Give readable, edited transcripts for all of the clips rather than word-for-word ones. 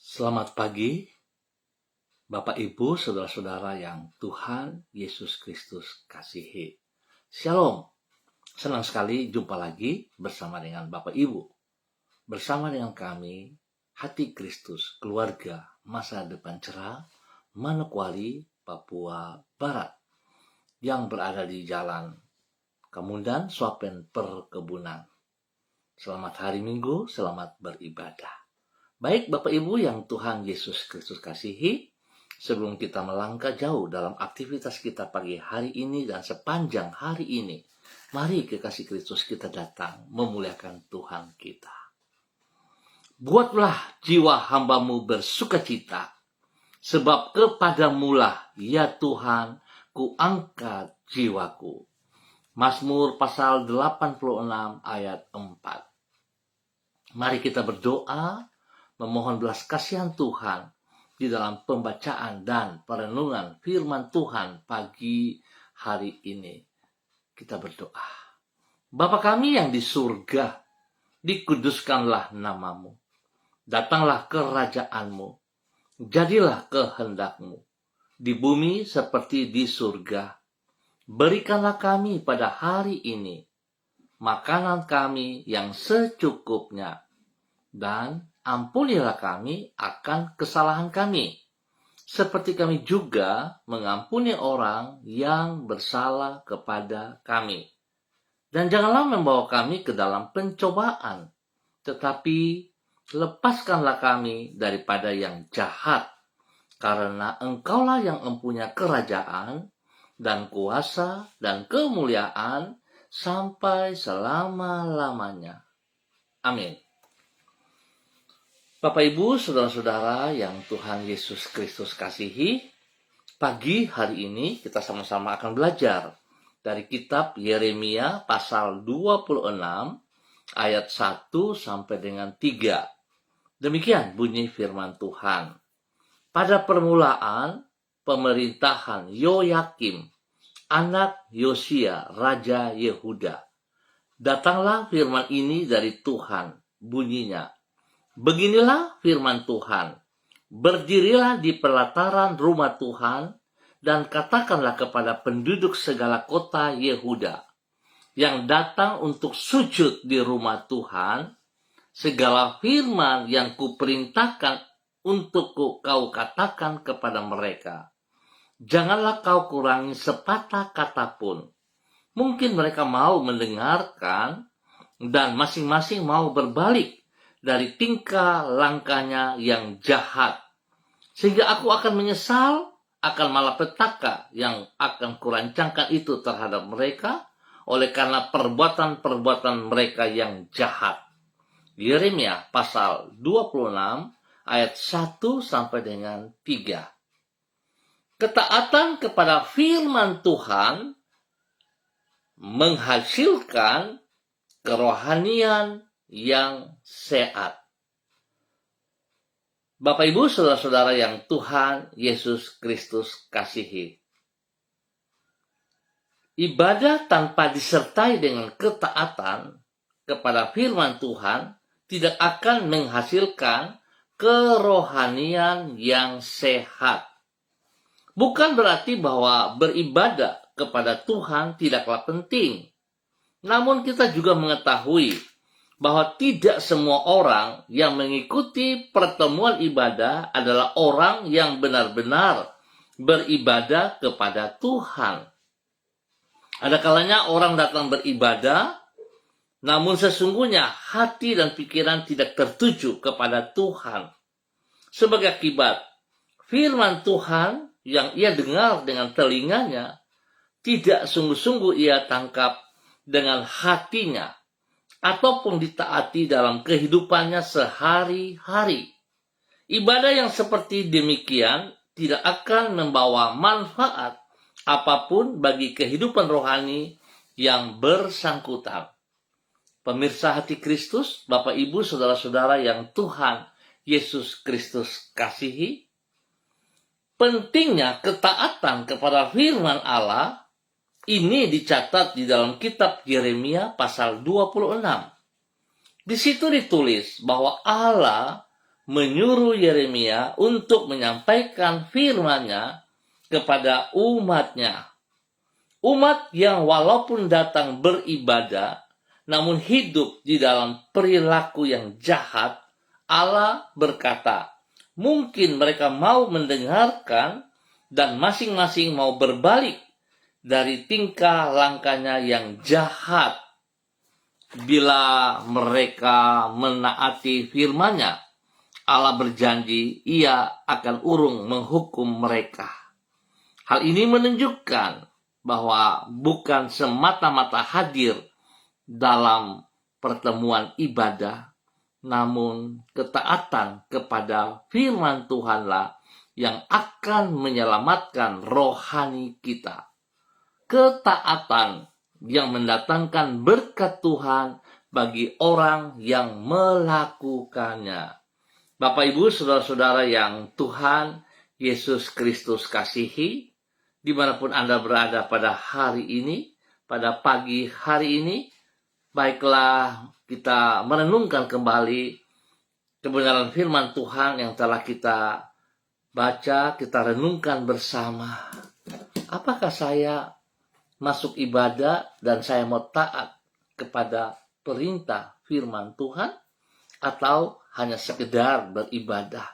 Selamat pagi, Bapak Ibu, saudara-saudara yang Tuhan Yesus Kristus kasihi. Shalom, senang sekali jumpa lagi bersama dengan Bapak Ibu. Bersama dengan kami, Hati Kristus, Keluarga Masa Depan Cerah, Manokwari, Papua Barat, yang berada di Jalan Kemundan, Swapen Perkebunan. Selamat hari Minggu, selamat beribadah. Baik Bapak Ibu yang Tuhan Yesus Kristus kasihi, sebelum kita melangkah jauh dalam aktivitas kita pagi hari ini dan sepanjang hari ini, mari kekasih Kristus kita datang memuliakan Tuhan kita. Buatlah jiwa hamba-Mu bersukacita, sebab kepadamu-lah ya Tuhan kuangkat jiwaku. Mazmur pasal 86 ayat 4. Mari kita berdoa, memohon belas kasihan Tuhan di dalam pembacaan dan perenungan firman Tuhan pagi hari ini. Kita berdoa. Bapa kami yang di surga, dikuduskanlah nama-Mu. Datanglah kerajaan-Mu. Jadilah kehendak-Mu di bumi seperti di surga. Berikanlah kami pada hari ini makanan kami yang secukupnya, dan ampunilah kami akan kesalahan kami, seperti kami juga mengampuni orang yang bersalah kepada kami. Dan janganlah membawa kami ke dalam pencobaan, tetapi lepaskanlah kami daripada yang jahat, karena Engkaulah yang mempunyai kerajaan dan kuasa dan kemuliaan sampai selama-lamanya. Amin. Bapak Ibu, saudara-saudara yang Tuhan Yesus Kristus kasihi, pagi hari ini kita sama-sama akan belajar dari kitab Yeremia pasal 26 ayat 1 sampai dengan 3. Demikian bunyi firman Tuhan. Pada permulaan pemerintahan Yoyakim, anak Yosia, Raja Yehuda, datanglah firman ini dari Tuhan, bunyinya. Beginilah firman Tuhan, berdirilah di pelataran rumah Tuhan dan katakanlah kepada penduduk segala kota Yehuda yang datang untuk sujud di rumah Tuhan, segala firman yang kuperintahkan untuk kau katakan kepada mereka. Janganlah kau kurangi sepatah kata pun. Mungkin mereka mau mendengarkan dan masing-masing mau berbalik dari tingkah langkahnya yang jahat, sehingga aku akan menyesal akan malapetaka yang akan kurancangkan itu terhadap mereka oleh karena perbuatan-perbuatan mereka yang jahat. Yeremia pasal 26 ayat 1 sampai dengan 3. Ketaatan kepada firman Tuhan menghasilkan kerohanian yang sehat. Bapak Ibu, saudara-saudara yang Tuhan Yesus Kristus kasihi. Ibadah tanpa disertai dengan ketaatan kepada firman Tuhan tidak akan menghasilkan kerohanian yang sehat. Bukan berarti bahwa beribadah kepada Tuhan tidaklah penting. Namun kita juga mengetahui bahwa tidak semua orang yang mengikuti pertemuan ibadah adalah orang yang benar-benar beribadah kepada Tuhan. Ada kalanya orang datang beribadah, namun sesungguhnya hati dan pikiran tidak tertuju kepada Tuhan. Sebagai akibat, firman Tuhan yang ia dengar dengan telinganya tidak sungguh-sungguh ia tangkap dengan hatinya, ataupun ditaati dalam kehidupannya sehari-hari. Ibadah yang seperti demikian tidak akan membawa manfaat apapun bagi kehidupan rohani yang bersangkutan. Pemirsa Hati Kristus, Bapak Ibu, saudara-saudara yang Tuhan Yesus Kristus kasihi, pentingnya ketaatan kepada firman Allah ini dicatat di dalam kitab Yeremia pasal 26. Di situ ditulis bahwa Allah menyuruh Yeremia untuk menyampaikan firman-Nya kepada umatnya. Umat yang walaupun datang beribadah, namun hidup di dalam perilaku yang jahat, Allah berkata, mungkin mereka mau mendengarkan dan masing-masing mau berbalik dari tingkah langkahnya yang jahat. Bila mereka menaati firman-Nya, Allah berjanji Ia akan urung menghukum mereka. Hal ini menunjukkan bahwa bukan semata-mata hadir dalam pertemuan ibadah, namun ketaatan kepada firman Tuhanlah yang akan menyelamatkan rohani kita. Ketaatan yang mendatangkan berkat Tuhan bagi orang yang melakukannya. Bapak, Ibu, saudara-saudara yang Tuhan Yesus Kristus kasihi, dimanapun Anda berada pada hari ini, pada pagi hari ini, baiklah kita merenungkan kembali kebenaran firman Tuhan yang telah kita baca, kita renungkan bersama. Apakah saya masuk ibadah dan saya mau taat kepada perintah firman Tuhan, atau hanya sekedar beribadah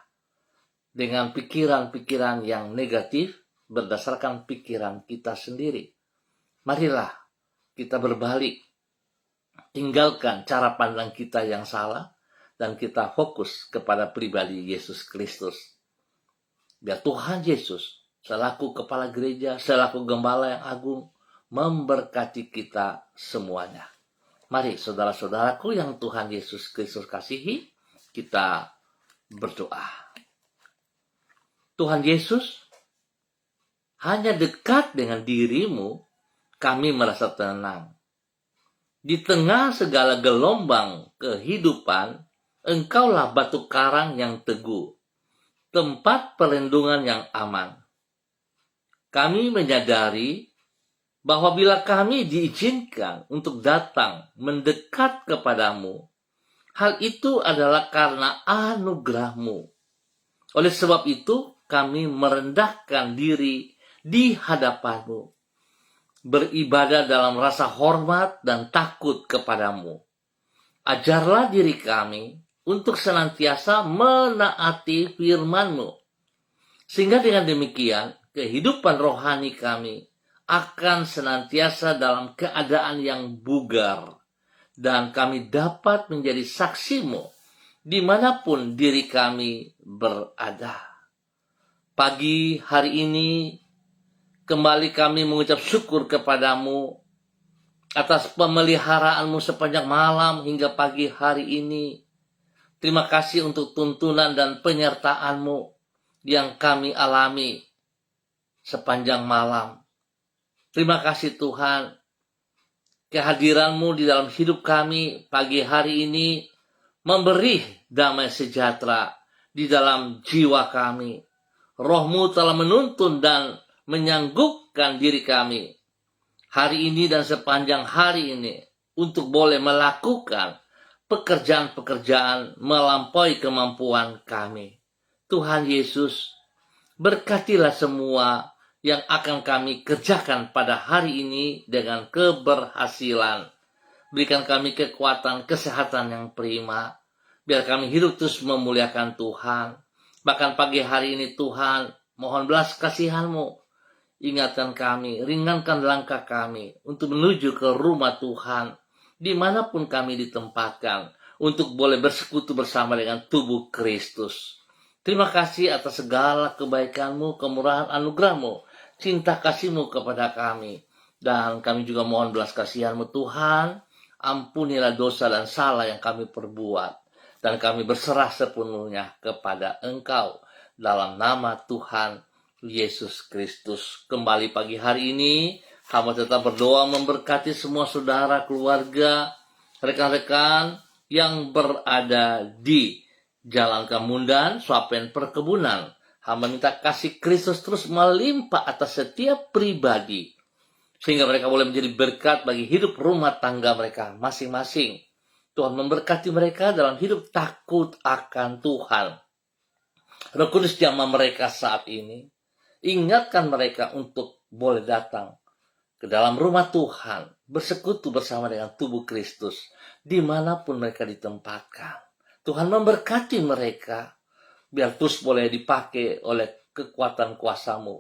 dengan pikiran-pikiran yang negatif berdasarkan pikiran kita sendiri? Marilah kita berbalik, tinggalkan cara pandang kita yang salah dan kita fokus kepada pribadi Yesus Kristus. Biar Tuhan Yesus selaku kepala gereja, selaku gembala yang agung, memberkati kita semuanya. Mari saudara-saudaraku yang Tuhan Yesus Kristus kasihi, kita berdoa. Tuhan Yesus, hanya dekat dengan dirimu kami merasa tenang. Di tengah segala gelombang kehidupan, Engkaulah batu karang yang teguh, tempat perlindungan yang aman. Kami menyadari bahwa bila kami diizinkan untuk datang mendekat kepadamu, hal itu adalah karena anugerah-Mu. Oleh sebab itu, kami merendahkan diri di hadapan-Mu, beribadah dalam rasa hormat dan takut kepadamu. Ajarlah diri kami untuk senantiasa menaati firman-Mu, sehingga dengan demikian kehidupan rohani kami akan senantiasa dalam keadaan yang bugar, dan kami dapat menjadi saksi-Mu dimanapun diri kami berada. Pagi hari ini kembali kami mengucap syukur kepadamu atas pemeliharaan-Mu sepanjang malam hingga pagi hari ini. Terima kasih untuk tuntunan dan penyertaan-Mu yang kami alami sepanjang malam. Terima kasih Tuhan, kehadiran-Mu di dalam hidup kami pagi hari ini memberi damai sejahtera di dalam jiwa kami. Roh-Mu telah menuntun dan menyanggupkan diri kami hari ini dan sepanjang hari ini untuk boleh melakukan pekerjaan-pekerjaan melampaui kemampuan kami. Tuhan Yesus, berkatilah semua yang akan kami kerjakan pada hari ini dengan keberhasilan. Berikan kami kekuatan, kesehatan yang prima, biar kami hidup terus memuliakan Tuhan. Bahkan pagi hari ini Tuhan, mohon belas kasihan-Mu, ingatkan kami, ringankan langkah kami untuk menuju ke rumah Tuhan, dimanapun kami ditempatkan, untuk boleh bersekutu bersama dengan tubuh Kristus. Terima kasih atas segala kebaikan-Mu, kemurahan anugerah-Mu, cinta kasih-Mu kepada kami. Dan kami juga mohon belas kasihan-Mu Tuhan, ampunilah dosa dan salah yang kami perbuat. Dan kami berserah sepenuhnya kepada Engkau dalam nama Tuhan Yesus Kristus. Kembali pagi hari ini, hamba tetap berdoa memberkati semua saudara, keluarga, rekan-rekan yang berada di Jalan Kemundan, Swapen Perkebunan. Hamba minta kasih Kristus terus melimpah atas setiap pribadi, sehingga mereka boleh menjadi berkat bagi hidup rumah tangga mereka masing-masing. Tuhan memberkati mereka dalam hidup takut akan Tuhan. Roh Kudus jamah mereka saat ini. Ingatkan mereka untuk boleh datang ke dalam rumah Tuhan, bersekutu bersama dengan tubuh Kristus, dimanapun mereka ditempatkan. Tuhan memberkati mereka, biar terus boleh dipakai oleh kekuatan kuasa-Mu,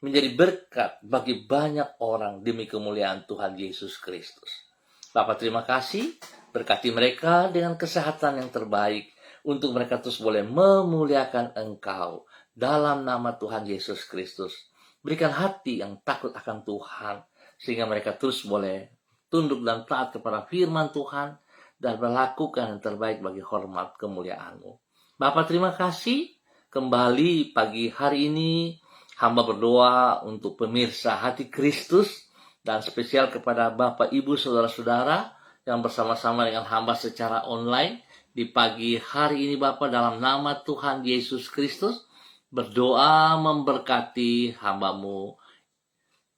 menjadi berkat bagi banyak orang demi kemuliaan Tuhan Yesus Kristus. Bapak terima kasih, berkati mereka dengan kesehatan yang terbaik, untuk mereka terus boleh memuliakan Engkau dalam nama Tuhan Yesus Kristus. Berikan hati yang takut akan Tuhan, sehingga mereka terus boleh tunduk dan taat kepada firman Tuhan, dan melakukan yang terbaik bagi hormat kemuliaan-Mu. Bapak terima kasih, kembali pagi hari ini hamba berdoa untuk pemirsa Hati Kristus, dan spesial kepada Bapak, Ibu, Saudara-saudara yang bersama-sama dengan hamba secara online di pagi hari ini. Bapak, dalam nama Tuhan Yesus Kristus, berdoa memberkati hamba-Mu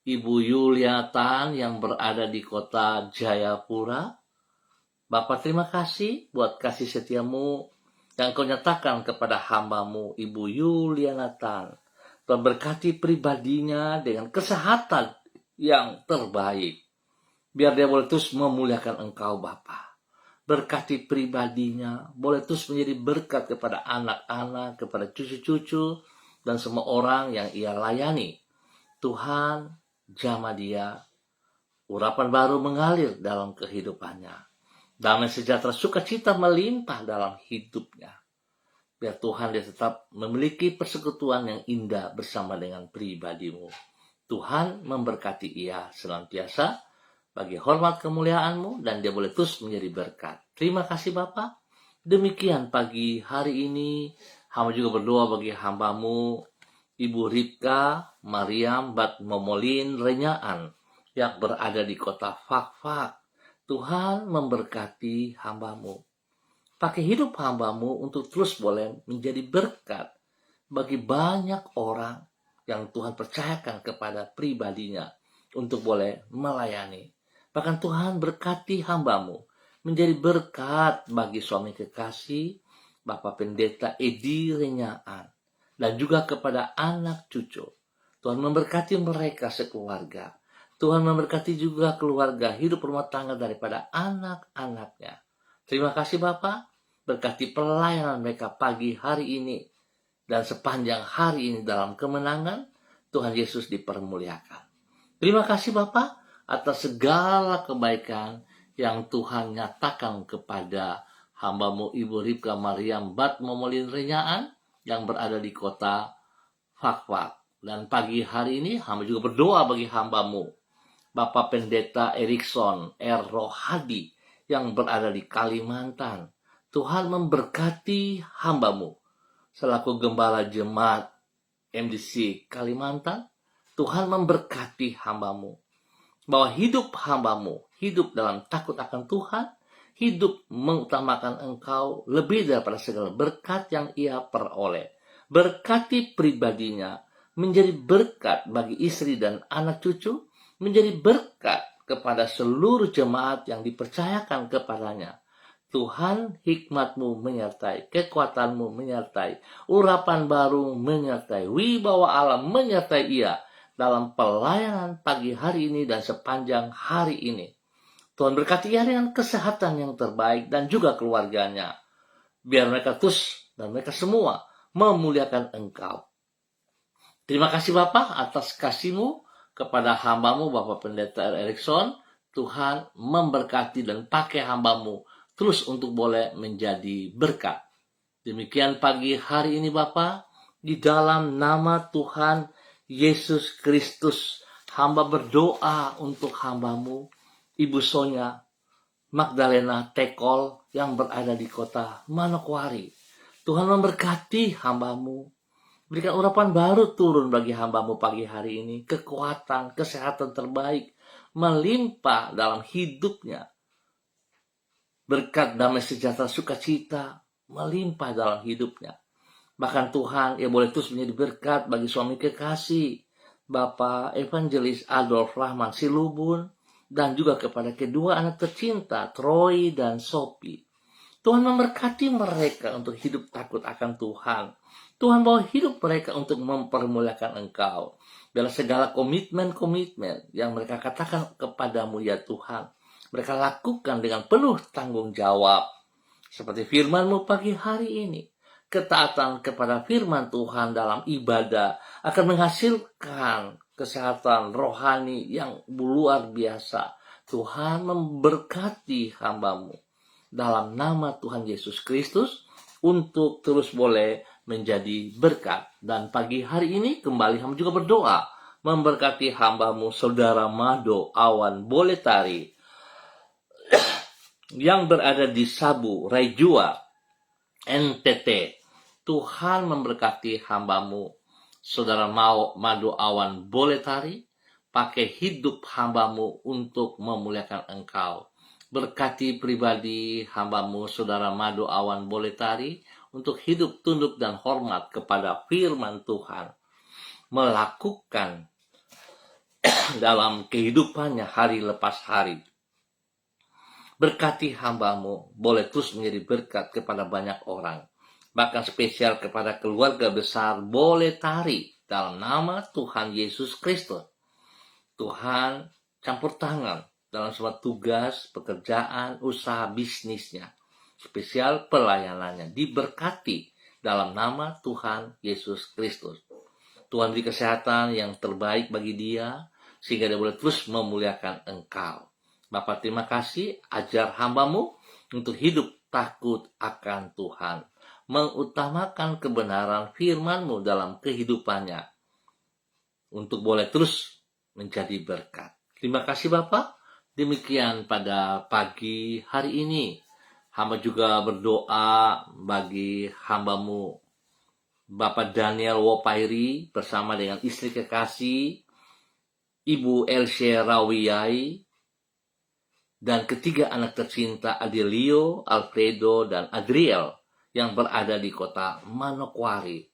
Ibu Yulia Tan yang berada di kota Jayapura. Bapak terima kasih buat kasih setia-Mu yang Kau nyatakan kepada hamba-Mu Ibu Yulia Tan. Tuhan berkati pribadinya dengan kesehatan yang terbaik, biar dia boleh terus memuliakan Engkau Bapa. Berkati pribadinya, boleh terus menjadi berkat kepada anak-anak, kepada cucu-cucu, dan semua orang yang ia layani. Tuhan, jamah dia, urapan baru mengalir dalam kehidupannya. Damai sejahtera sukacita melimpah dalam hidupnya. Biar Tuhan dia tetap memiliki persekutuan yang indah bersama dengan pribadi-Mu. Tuhan memberkati ia senantiasa bagi hormat kemuliaan-Mu, dan dia boleh terus menjadi berkat. Terima kasih Bapa. Demikian pagi hari ini, hamba juga berdoa bagi hamba-Mu Ibu Ripka Mariam Bat Momolin Renyaan yang berada di kota Fakfak. Tuhan memberkati hamba-Mu. Pakai hidup hamba-Mu untuk terus boleh menjadi berkat bagi banyak orang yang Tuhan percayakan kepada pribadinya untuk boleh melayani. Bahkan Tuhan berkati hamba-Mu menjadi berkat bagi suami kekasih Bapak Pendeta Edi Renyaan, dan juga kepada anak cucu. Tuhan memberkati mereka sekeluarga. Tuhan memberkati juga keluarga, hidup rumah tangga daripada anak-anaknya. Terima kasih Bapak, berkati pelayanan mereka pagi hari ini, dan sepanjang hari ini dalam kemenangan, Tuhan Yesus dipermuliakan. Terima kasih Bapak atas segala kebaikan yang Tuhan nyatakan kepada hamba-Mu Ibu Ripka Mariam Bat Momolin Renyaan yang berada di kota Fakfak. Dan pagi hari ini hamba juga berdoa bagi hamba-Mu Bapak Pendeta Erikson R. Rohadi yang berada di Kalimantan. Tuhan memberkati hamba-Mu selaku gembala jemaat MDC Kalimantan. Tuhan memberkati hamba-Mu, bahwa hidup hamba-Mu hidup dalam takut akan Tuhan, hidup mengutamakan Engkau lebih daripada segala berkat yang ia peroleh. Berkati pribadinya menjadi berkat bagi istri dan anak cucu, menjadi berkat kepada seluruh jemaat yang dipercayakan kepadanya. Tuhan, hikmat-Mu menyertai, kekuatan-Mu menyertai, urapan baru menyertai, wibawa Allah menyertai ia dalam pelayanan pagi hari ini dan sepanjang hari ini. Tuhan berkati ia dengan kesehatan yang terbaik dan juga keluarganya. Biar mereka terus dan mereka semua memuliakan Engkau. Terima kasih Bapak atas kasih-Mu kepada hamba-Mu Bapak Pendeta Erikson. Tuhan memberkati dan pakai hamba-Mu terus untuk boleh menjadi berkat. Demikian pagi hari ini Bapa, di dalam nama Tuhan Yesus Kristus, hamba berdoa untuk hamba-Mu Ibu Sonya Magdalena Tekol yang berada di kota Manokwari. Tuhan memberkati hamba-Mu, berikan urapan baru turun bagi hamba-Mu pagi hari ini, kekuatan, kesehatan terbaik melimpah dalam hidupnya. Berkat damai sejahtera sukacita melimpah dalam hidupnya. Bahkan Tuhan, ia boleh terus menjadi berkat bagi suami kekasih Bapak Evangelis Adolf Rahman Silubun dan juga kepada kedua anak tercinta, Troy dan Sophie. Tuhan memberkati mereka untuk hidup takut akan Tuhan. Tuhan bawa hidup mereka untuk mempermuliakan Engkau. Dalam segala komitmen-komitmen yang mereka katakan kepadamu ya Tuhan, mereka lakukan dengan penuh tanggung jawab. Seperti firman-Mu pagi hari ini, ketaatan kepada firman Tuhan dalam ibadah akan menghasilkan kesehatan rohani yang luar biasa. Tuhan memberkati hamba-Mu dalam nama Tuhan Yesus Kristus untuk terus boleh menjadi berkat. Dan pagi hari ini kembali hamba juga berdoa memberkati hamba-Mu Saudara Mado Awan Boletari yang berada di Sabu, Raijua, NTT. Tuhan memberkati hamba-Mu Saudara Mado Awan Boletari, pakai hidup hamba-Mu untuk memuliakan Engkau. Berkati pribadi hamba-Mu Saudara Mado Awan Boletari untuk hidup tunduk dan hormat kepada firman Tuhan, melakukan dalam kehidupannya hari lepas hari. Berkati hamba-Mu boleh terus menjadi berkat kepada banyak orang, bahkan spesial kepada keluarga besar Boletari dalam nama Tuhan Yesus Kristus. Tuhan campur tangan dalam semua tugas, pekerjaan, usaha bisnisnya, spesial pelayanannya, diberkati dalam nama Tuhan Yesus Kristus. Tuhan beri kesehatan yang terbaik bagi dia, sehingga dia boleh terus memuliakan Engkau. Bapa, terima kasih, ajar hamba-Mu untuk hidup takut akan Tuhan, mengutamakan kebenaran firman-Mu dalam kehidupannya, untuk boleh terus menjadi berkat. Terima kasih Bapak. Demikian pada pagi hari ini. Hamba juga berdoa bagi hamba-Mu Bapak Daniel Wopairi bersama dengan istri kekasih Ibu Elsie Rawiyai dan ketiga anak tercinta Adelio, Alfredo, dan Adriel yang berada di kota Manokwari.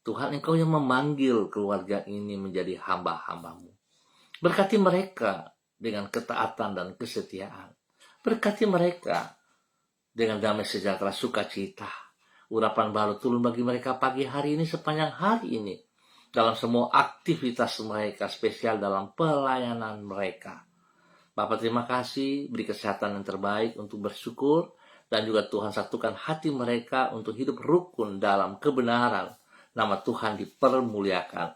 Tuhan, Engkau yang memanggil keluarga ini menjadi hamba-hamba-Mu. Berkati mereka dengan ketaatan dan kesetiaan. Berkati mereka dengan damai sejahtera sukacita. Urapan baru turun bagi mereka pagi hari ini sepanjang hari ini. Dalam semua aktivitas mereka, spesial dalam pelayanan mereka. Bapak terima kasih, beri kesehatan yang terbaik untuk bersyukur. Dan juga Tuhan satukan hati mereka untuk hidup rukun dalam kebenaran. Nama Tuhan dipermuliakan.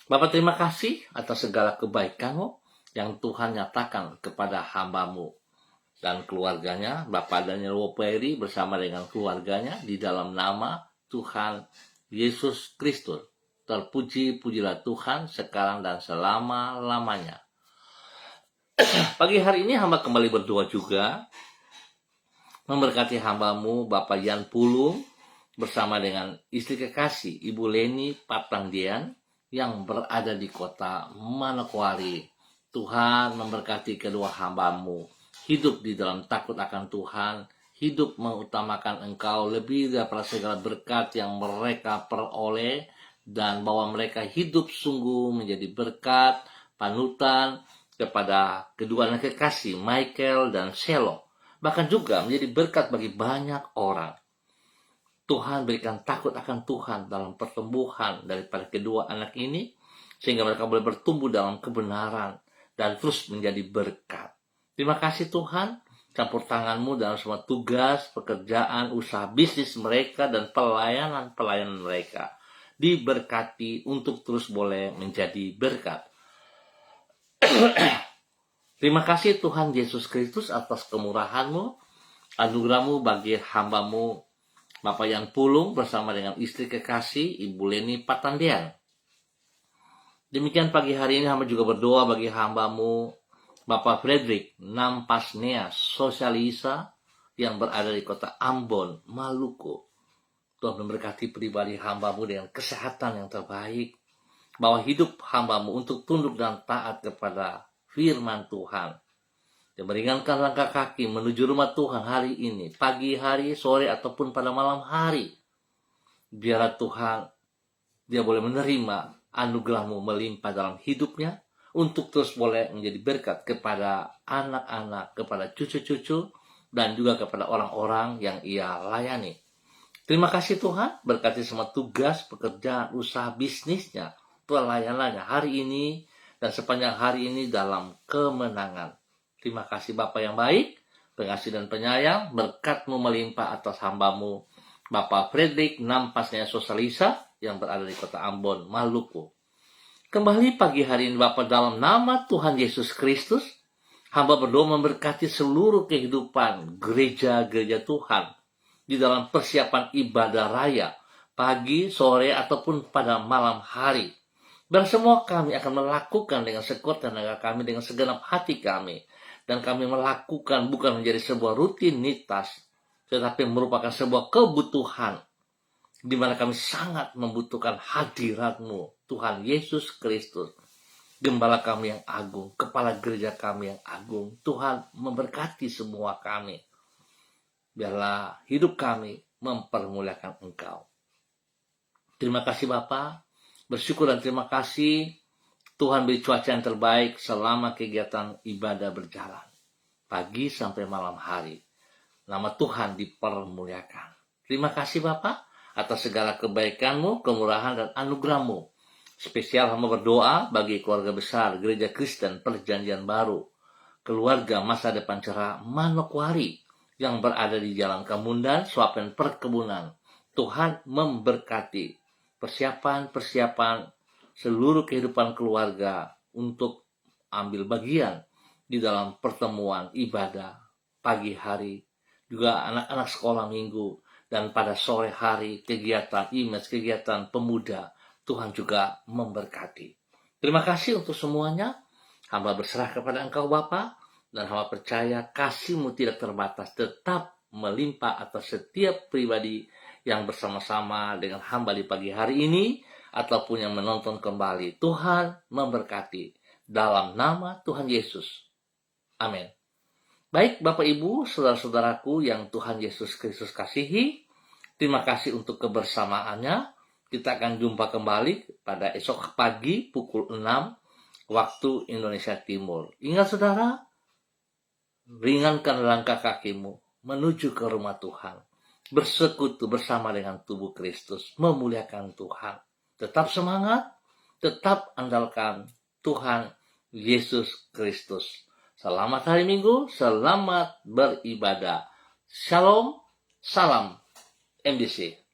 Bapak terima kasih atas segala kebaikan-Mu yang Tuhan nyatakan kepada hamba-Mu dan keluarganya, Bapak Daniel Wopairi bersama dengan keluarganya di dalam nama Tuhan Yesus Kristus. Terpuji-pujilah Tuhan sekarang dan selama-lamanya. Pagi hari ini hamba kembali berdoa juga memberkati hamba-Mu Bapak Yan Pulung bersama dengan istri kekasih Ibu Leni Patangdian yang berada di kota Manokwari. Tuhan memberkati kedua hamba-Mu, hidup di dalam takut akan Tuhan, hidup mengutamakan Engkau lebih daripada segala berkat yang mereka peroleh, dan bahwa mereka hidup sungguh menjadi berkat, panutan kepada kedua anak kekasih Michael dan Selo, bahkan juga menjadi berkat bagi banyak orang. Tuhan berikan takut akan Tuhan dalam pertumbuhan daripada kedua anak ini, sehingga mereka boleh bertumbuh dalam kebenaran dan terus menjadi berkat. Terima kasih Tuhan, campur tangan-Mu dalam semua tugas, pekerjaan, usaha bisnis mereka, dan pelayanan mereka. Diberkati untuk terus boleh menjadi berkat. Terima kasih Tuhan Yesus Kristus atas kemurahan-Mu, anugerah-Mu bagi hamba-Mu Bapak Yan Pulung bersama dengan istri kekasih Ibu Leni Patandian. Demikian pagi hari ini hamba juga berdoa bagi hamba-Mu Bapak Frederick Nampasnea Sosialisa yang berada di kota Ambon, Maluku. Tuhan memberkati pribadi hamba-Mu dengan kesehatan yang terbaik. Bawa hidup hamba-Mu untuk tunduk dan taat kepada firman Tuhan. Dan meringankan langkah kaki menuju rumah Tuhan hari ini, pagi hari, sore, ataupun pada malam hari. Biarlah Tuhan, dia boleh menerima anugerah-Mu melimpah dalam hidupnya, untuk terus boleh menjadi berkat kepada anak-anak, kepada cucu-cucu, dan juga kepada orang-orang yang ia layani. Terima kasih Tuhan, berkati semua tugas, pekerjaan, usaha, bisnisnya, pelayanannya hari ini, dan sepanjang hari ini dalam kemenangan. Terima kasih Bapa yang baik, pengasih dan penyayang, berkat-Mu melimpah atas hamba-Mu, Bapak Fredrik Nampasnya Sosalisa, yang berada di kota Ambon, Maluku. Kembali pagi hari ini Bapak, dalam nama Tuhan Yesus Kristus, hamba berdoa memberkati seluruh kehidupan gereja-gereja Tuhan di dalam persiapan ibadah raya, pagi, sore, ataupun pada malam hari. Dan semua kami akan melakukan dengan sekuat tenaga kami, dengan segenap hati kami. Dan kami melakukan bukan menjadi sebuah rutinitas, tetapi merupakan sebuah kebutuhan, di mana kami sangat membutuhkan hadirat-Mu, Tuhan Yesus Kristus, Gembala kami yang agung, Kepala gereja kami yang agung. Tuhan memberkati semua kami. Biarlah hidup kami mempermuliakan Engkau. Terima kasih Bapa, bersyukur dan terima kasih Tuhan beri cuaca yang terbaik selama kegiatan ibadah berjalan, pagi sampai malam hari. Nama Tuhan dipermuliakan. Terima kasih Bapa atas segala kebaikan-Mu, kemurahan dan anugerah-Mu. Spesial hamba berdoa bagi keluarga besar Gereja Kristen Perjanjian Baru, keluarga masa depan cerah Manokwari yang berada di Jalan Kemundan, Suapen Perkebunan. Tuhan memberkati persiapan seluruh kehidupan keluarga untuk ambil bagian di dalam pertemuan ibadah pagi hari, juga anak-anak sekolah minggu, dan pada sore hari kegiatan image, kegiatan pemuda. Tuhan juga memberkati. Terima kasih untuk semuanya. Hamba berserah kepada Engkau Bapa, dan hamba percaya kasih-Mu tidak terbatas, tetap melimpah atas setiap pribadi yang bersama-sama dengan hamba di pagi hari ini, ataupun yang menonton kembali. Tuhan memberkati. Dalam nama Tuhan Yesus. Amin. Baik Bapak Ibu, saudara-saudaraku yang Tuhan Yesus Kristus kasihi, terima kasih untuk kebersamaannya. Kita akan jumpa kembali pada esok pagi pukul 6 waktu Indonesia Timur. Ingat saudara, ringankan langkah kakimu menuju ke rumah Tuhan. Bersekutu bersama dengan tubuh Kristus, memuliakan Tuhan. Tetap semangat, tetap andalkan Tuhan Yesus Kristus. Selamat hari Minggu, selamat beribadah. Shalom, salam MDC.